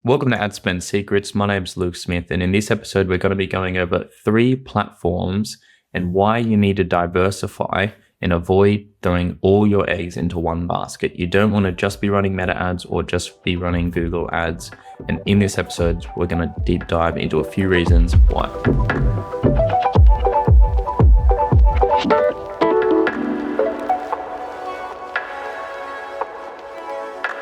Welcome to Ad Spend Secrets. My name's Luke Smith, and in this episode, we're going to be going over 3 platforms and why you need to diversify and avoid throwing all your eggs into one basket. You don't want to just be running Meta ads or just be running Google ads. And in this episode, we're going to deep dive into a few reasons why.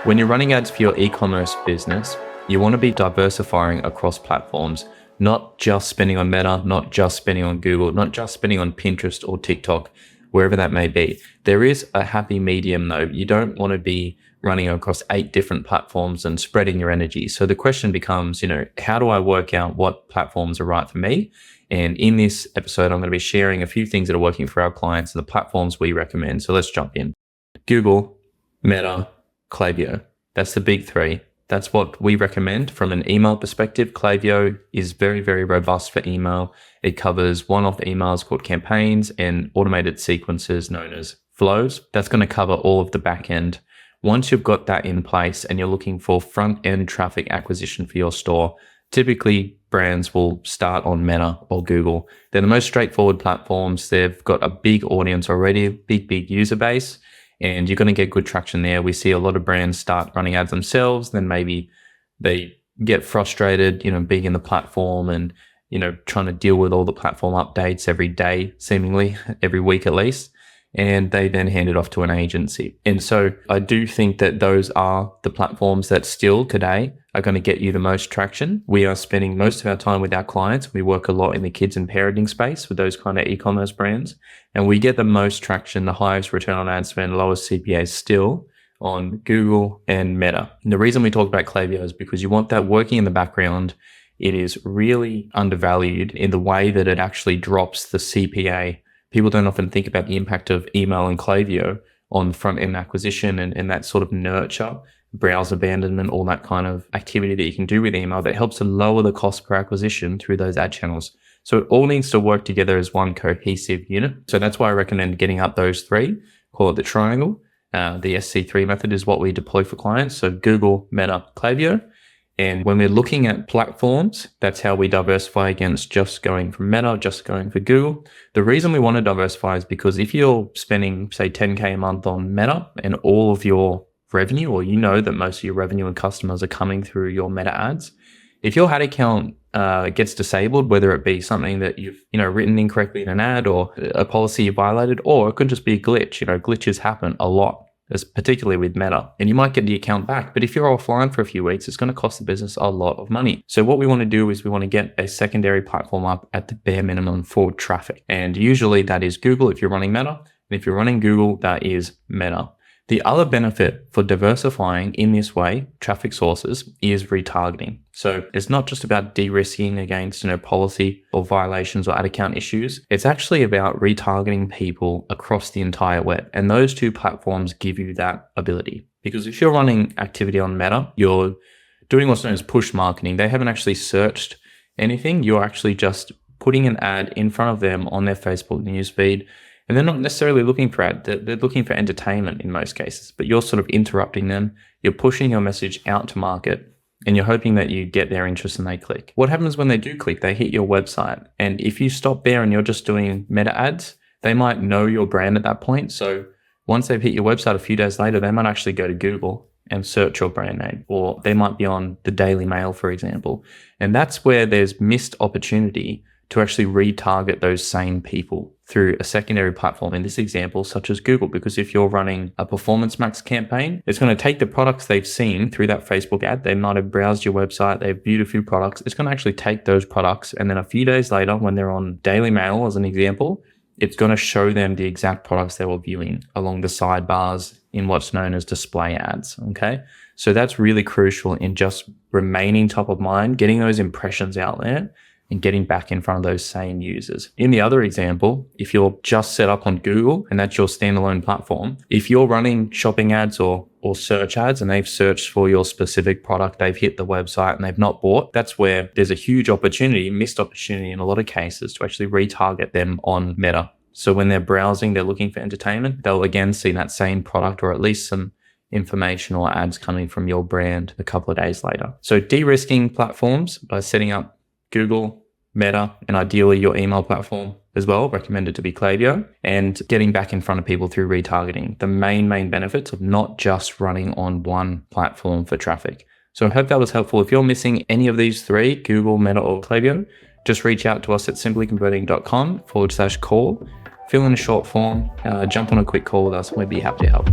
When you're running ads for your e-commerce business, you want to be diversifying across platforms, not just spending on Meta, not just spending on Google, not just spending on Pinterest or TikTok, wherever that may be. There is a happy medium though. You don't want to be running across 8 different platforms and spreading your energy. So the question becomes, how do I work out what platforms are right for me? And in this episode, I'm going to be sharing a few things that are working for our clients and the platforms we recommend. So let's jump in. Google, Meta, Klaviyo. That's the big 3. That's what we recommend from an email perspective. Klaviyo is very, very robust for email. It covers one-off emails called campaigns and automated sequences known as flows. That's going to cover all of the back end. Once you've got that in place and you're looking for front-end traffic acquisition for your store, typically brands will start on Meta or Google. They're the most straightforward platforms. They've got a big audience already, big user base. And you're going to get good traction there. We see a lot of brands start running ads themselves, then maybe they get frustrated, being in the platform and, trying to deal with all the platform updates every day, seemingly every week at least. And they then hand it off to an agency. And so I do think that those are the platforms that still today are going to get you the most traction. We are spending most of our time with our clients. We work a lot in the kids and parenting space with those kind of e-commerce brands. And we get the most traction, the highest return on ad spend, lowest CPAs still on Google and Meta. And the reason we talk about Klaviyo is because you want that working in the background. It is really undervalued in the way that it actually drops the CPA. People don't often think about the impact of email and Klaviyo on front-end acquisition and that sort of nurture, browse abandonment, all that kind of activity that you can do with email that helps to lower the cost per acquisition through those ad channels. So it all needs to work together as one cohesive unit. So that's why I recommend getting up those 3, call it the triangle. The SC3 method is what we deploy for clients. So Google, Meta, Klaviyo. And when we're looking at platforms, that's how we diversify against just going for Meta, just going for Google. The reason we want to diversify is because if you're spending, say, 10K a month on Meta and all of your revenue, or that most of your revenue and customers are coming through your Meta ads, if your ad account gets disabled, whether it be something that you've written incorrectly in an ad or a policy you violated, or it could just be a glitch. Glitches happen a lot, particularly with Meta, and you might get the account back. But if you're offline for a few weeks, it's going to cost the business a lot of money. So what we want to do is we want to get a secondary platform up at the bare minimum for traffic. And usually that is Google if you're running Meta. And if you're running Google, that is Meta. The other benefit for diversifying in this way, traffic sources, is retargeting. So it's not just about de-risking against policy or violations or ad account issues. It's actually about retargeting people across the entire web. And those 2 platforms give you that ability. Because if you're running activity on Meta, you're doing what's known as push marketing. They haven't actually searched anything. You're actually just putting an ad in front of them on their Facebook newsfeed. And they're not necessarily looking for ad, they're looking for entertainment in most cases, but you're sort of interrupting them. You're pushing your message out to market and you're hoping that you get their interest and they click. What happens when they do click? They hit your website. And if you stop there and you're just doing Meta ads, they might know your brand at that point. So once they've hit your website a few days later, they might actually go to Google and search your brand name, or they might be on the Daily Mail, for example. And that's where there's missed opportunity to actually retarget those same people through a secondary platform, in this example, such as Google. Because if you're running a Performance Max campaign, it's going to take the products they've seen through that Facebook ad. They might have browsed your website, they've viewed a few products. It's going to actually take those products, and then a few days later, when they're on Daily Mail, as an example, it's going to show them the exact products they were viewing along the sidebars in what's known as display ads. Okay. So that's really crucial in just remaining top of mind, getting those impressions out there, and getting back in front of those same users. In the other example, if you're just set up on Google and that's your standalone platform, if you're running shopping ads or search ads and they've searched for your specific product, they've hit the website and they've not bought, that's where there's a huge opportunity, missed opportunity in a lot of cases, to actually retarget them on Meta. So when they're browsing, they're looking for entertainment, they'll again see that same product or at least some information or ads coming from your brand a couple of days later. So de-risking platforms by setting up Google, Meta, and ideally your email platform as well, recommended to be Klaviyo, and getting back in front of people through retargeting. The main benefits of not just running on one platform for traffic. So I hope that was helpful. If you're missing any of these three, Google, Meta, or Klaviyo, just reach out to us at simplyconverting.com/call. Fill in a short form, jump on a quick call with us, and we'd be happy to help.